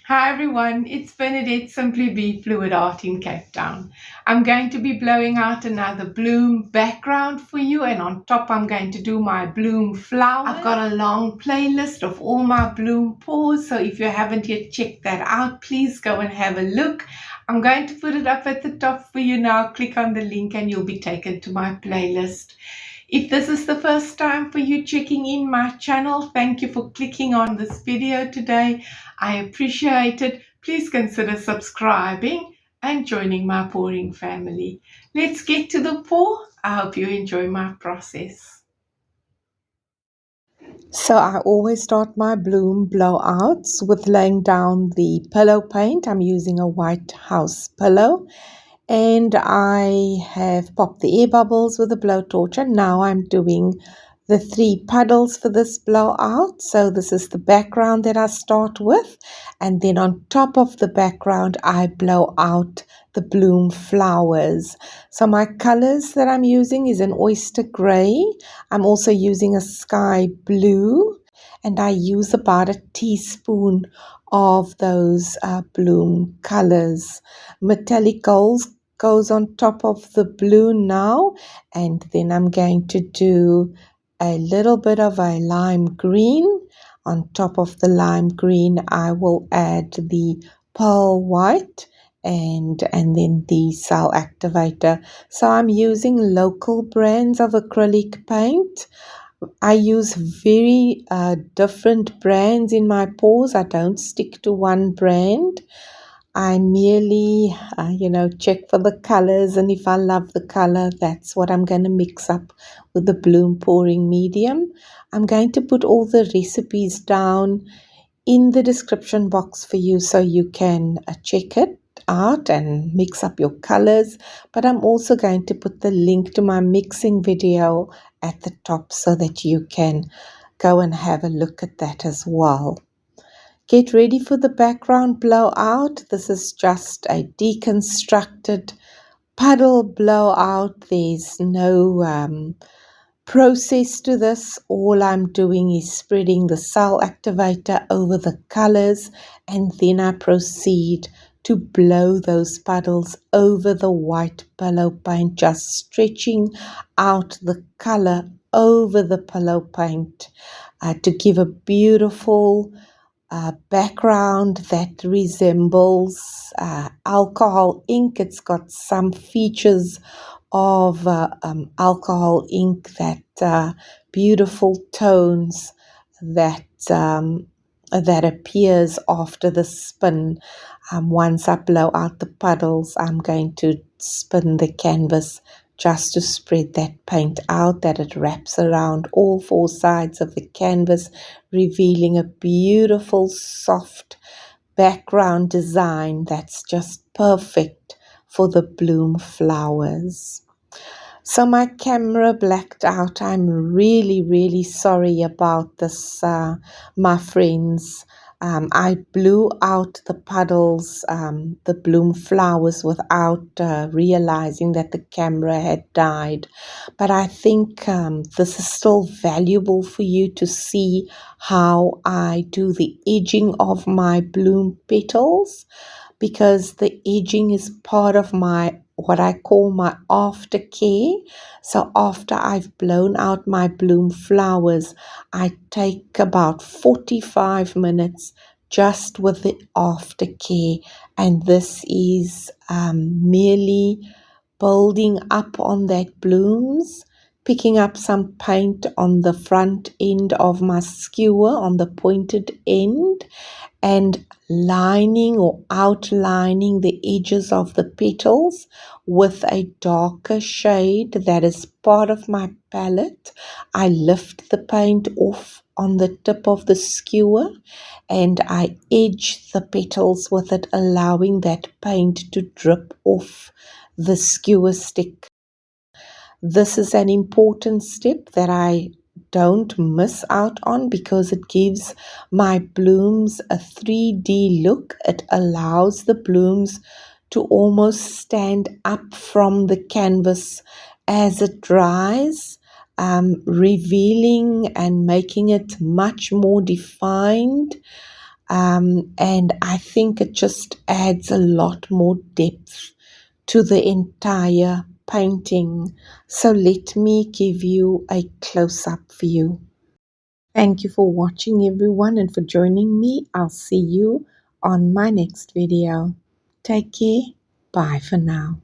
Hi everyone, it's Bernadette, Simply Be Fluid Art in Cape Town. I'm going to be blowing out another bloom background for you, and on top I'm going to do my bloom flowers. I've got a long playlist of all my bloom pours, so if you haven't yet checked that out, please go and have a look. I'm going to put it up at the top for you now. Click on the link and you'll be taken to my playlist. If this is the first time for you checking in my channel, thank you for clicking on this video today. I appreciate it. Please consider subscribing and joining my pouring family. Let's get to the pour. I hope you enjoy my process. So I always start my bloom blowouts with laying down the pillow paint. I'm using a white house pillow. And I have popped the air bubbles with a blowtorch, and now I'm doing the 3 puddles for this blowout. So this is the background that I start with, and then on top of the background I blow out the bloom flowers. So my colors that I'm using is an oyster gray. I'm also using a sky blue, and I use about a teaspoon of those bloom colors. Metallic golds goes on top of the blue now, and then I'm going to do a little bit of a lime green. On top of the lime green I will add the pearl white and then the cell activator. So I'm using local brands of acrylic paint. I use very different brands in my pours. I don't stick to one brand. I merely, check for the colors, and if I love the color, that's what I'm going to mix up with the bloom pouring medium. I'm going to put all the recipes down in the description box for you so you can check it out and mix up your colors. But I'm also going to put the link to my mixing video at the top so that you can go and have a look at that as well. Get ready for the background blowout. This is just a deconstructed puddle blowout. There's no process to this. All I'm doing is spreading the cell activator over the colors, and then I proceed to blow those puddles over the white pillow paint, just stretching out the color over the pillow paint to give a beautiful background that resembles alcohol ink. It's got some features of alcohol ink, that beautiful tones that appears after the spin. Once I blow out the puddles, I'm going to spin the canvas just to spread that paint out, that it wraps around all 4 sides of the canvas, revealing a beautiful soft background design that's just perfect for the bloom flowers. So my camera blacked out. I'm really sorry about this, my friends. I blew out the puddles, the bloom flowers, without realizing that the camera had died. But I think this is still valuable for you to see how I do the edging of my bloom petals, because the edging is part of my what I call my aftercare. So after I've blown out my bloom flowers, I take about 45 minutes just with the aftercare, and this is merely building up on that blooms, picking up some paint on the front end of my skewer, on the pointed end, and lining or outlining the edges of the petals with a darker shade that is part of my palette. I lift the paint off on the tip of the skewer and I edge the petals with it, allowing that paint to drip off the skewer stick. This is an important step that I don't miss out on, because it gives my blooms a 3D look. It allows the blooms to almost stand up from the canvas as it dries, revealing and making it much more defined. And I think it just adds a lot more depth to the entire painting. So let me give you a close-up view. Thank you for watching, everyone, and for joining me. I'll see you on my next video. Take care. Bye for now.